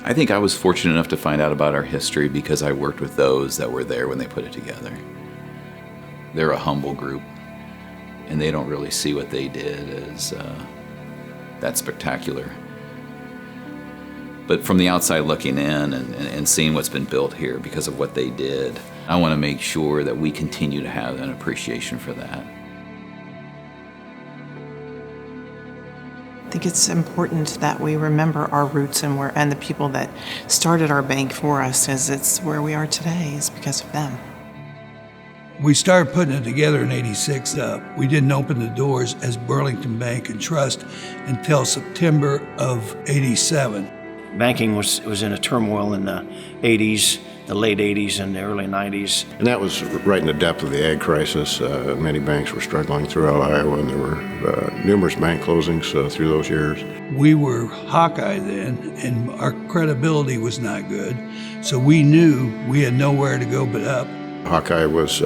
I think I was fortunate enough to find out about our history because I worked with those that were there when they put it together. They're a humble group, and they don't really see what they did as that spectacular. But from the outside looking in and seeing what's been built here because of what they did, I want to make sure that we continue to have an appreciation for that. I think it's important that we remember our roots and the people that started our bank for us, as it's where we are today is because of them. We started putting it together in '86. We didn't open the doors as Burlington Bank and Trust until September of '87. Banking was in a turmoil in the 80s, the late 80s and the early 90s. And that was right in the depth of the ag crisis. Many banks were struggling throughout Iowa, and there were numerous bank closings through those years. We were HAWKEYE then, and our credibility was not good, so we knew we had nowhere to go but up. HAWKEYE was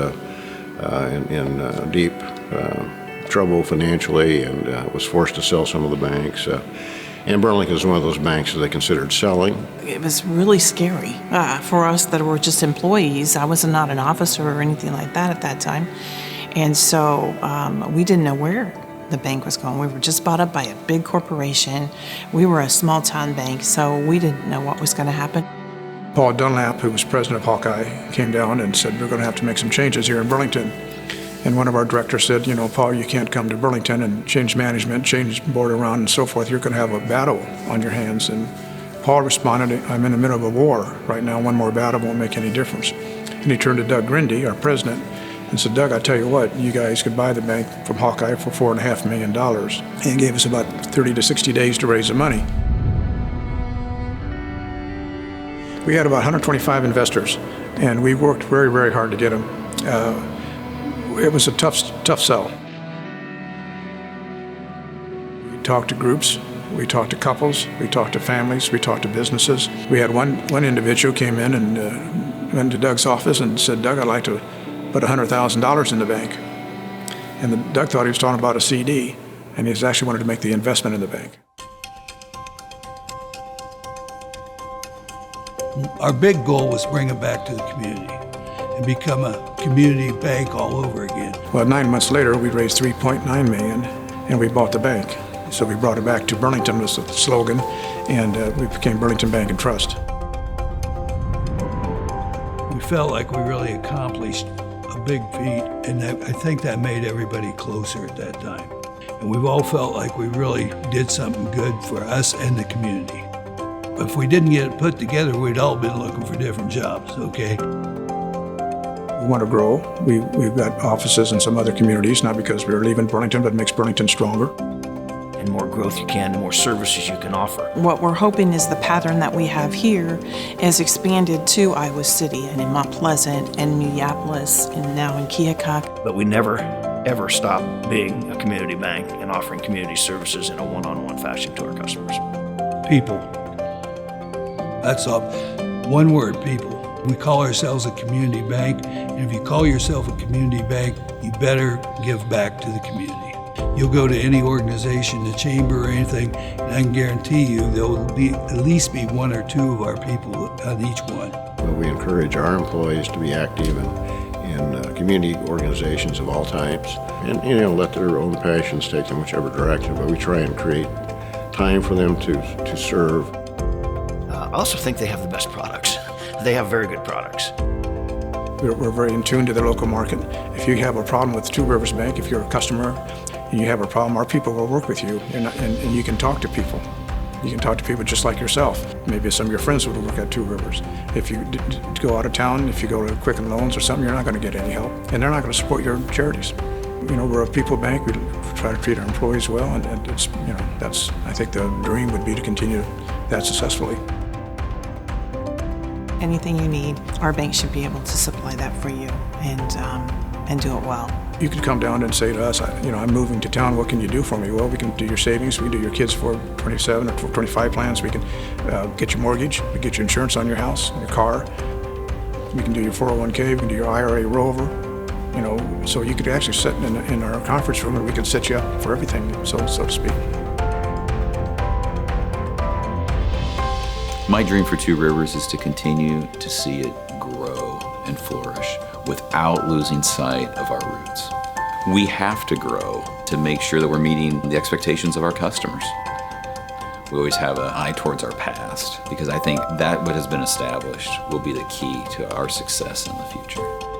in deep trouble financially and was forced to sell some of the banks. And Burlington is one of those banks that they considered selling. It was really scary for us that were just employees. I was not an officer or anything like that at that time. And so we didn't know where the bank was going. We were just bought up by a big corporation. We were a small town bank, so we didn't know what was going to happen. Paul Dunlap, who was president of HAWKEYE, came down and said, we're going to have to make some changes here in Burlington. And one of our directors said, Paul, you can't come to Burlington and change management, change board around and so forth. You're going to have a battle on your hands. And Paul responded, I'm in the middle of a war right now. One more battle won't make any difference. And he turned to Doug Grindy, our president, and said, Doug, I tell you what, you guys could buy the bank from HAWKEYE for $4.5 million. And gave us about 30 to 60 days to raise the money. We had about 125 investors, and we worked very, very hard to get them. It was a tough sell. We talked to groups, we talked to couples, we talked to families, we talked to businesses. We had one individual came in and went to Doug's office and said, Doug, I'd like to put $100,000 in the bank. And Doug thought he was talking about a CD, and he actually wanted to make the investment in the bank. Our big goal was bring it back to the community and become a community bank all over again. Well, 9 months later, we raised $3.9 million, and we bought the bank. So we brought it back to Burlington was the slogan, and we became Burlington Bank and Trust. We felt like we really accomplished a big feat, and I think that made everybody closer at that time. And we've all felt like we really did something good for us and the community. If we didn't get it put together, we'd all been looking for different jobs, okay? We want to grow. We've got offices in some other communities, not because we're leaving Burlington, but it makes Burlington stronger. And more growth you can, the more services you can offer. What we're hoping is the pattern that we have here is expanded to Iowa City and in Mount Pleasant and Minneapolis and now in Keokuk. But we never, ever stop being a community bank and offering community services in a one-on-one fashion to our customers. People. That's all. One word, people. We call ourselves a community bank, and if you call yourself a community bank, you better give back to the community. You'll go to any organization, the chamber or anything, and I can guarantee you there will be at least be one or two of our people on each one. We encourage our employees to be active in community organizations of all types, and let their own passions take them whichever direction. But we try and create time for them to serve. I also think they have the best products. They have very good products. We're very in tune to the local market. If you have a problem with Two Rivers Bank, if you're a customer and you have a problem, our people will work with you, and you can talk to people. You can talk to people just like yourself. Maybe some of your friends would work at Two Rivers. If you go out of town, if you go to Quicken Loans or something, you're not going to get any help, and they're not going to support your charities. We're a people bank. We try to treat our employees well, and it's, that's, I think the dream would be to continue that successfully. Anything you need, our bank should be able to supply that for you and do it well. You can come down and say to us, I'm moving to town, what can you do for me? Well, we can do your savings, we can do your kids for 27 or 25 plans, we can get your mortgage, we can get your insurance on your house, your car, we can do your 401k, we can do your IRA rollover, so you could actually sit in our conference room and we could set you up for everything, so to speak. My dream for Two Rivers is to continue to see it grow and flourish without losing sight of our roots. We have to grow to make sure that we're meeting the expectations of our customers. We always have an eye towards our past because I think that what has been established will be the key to our success in the future.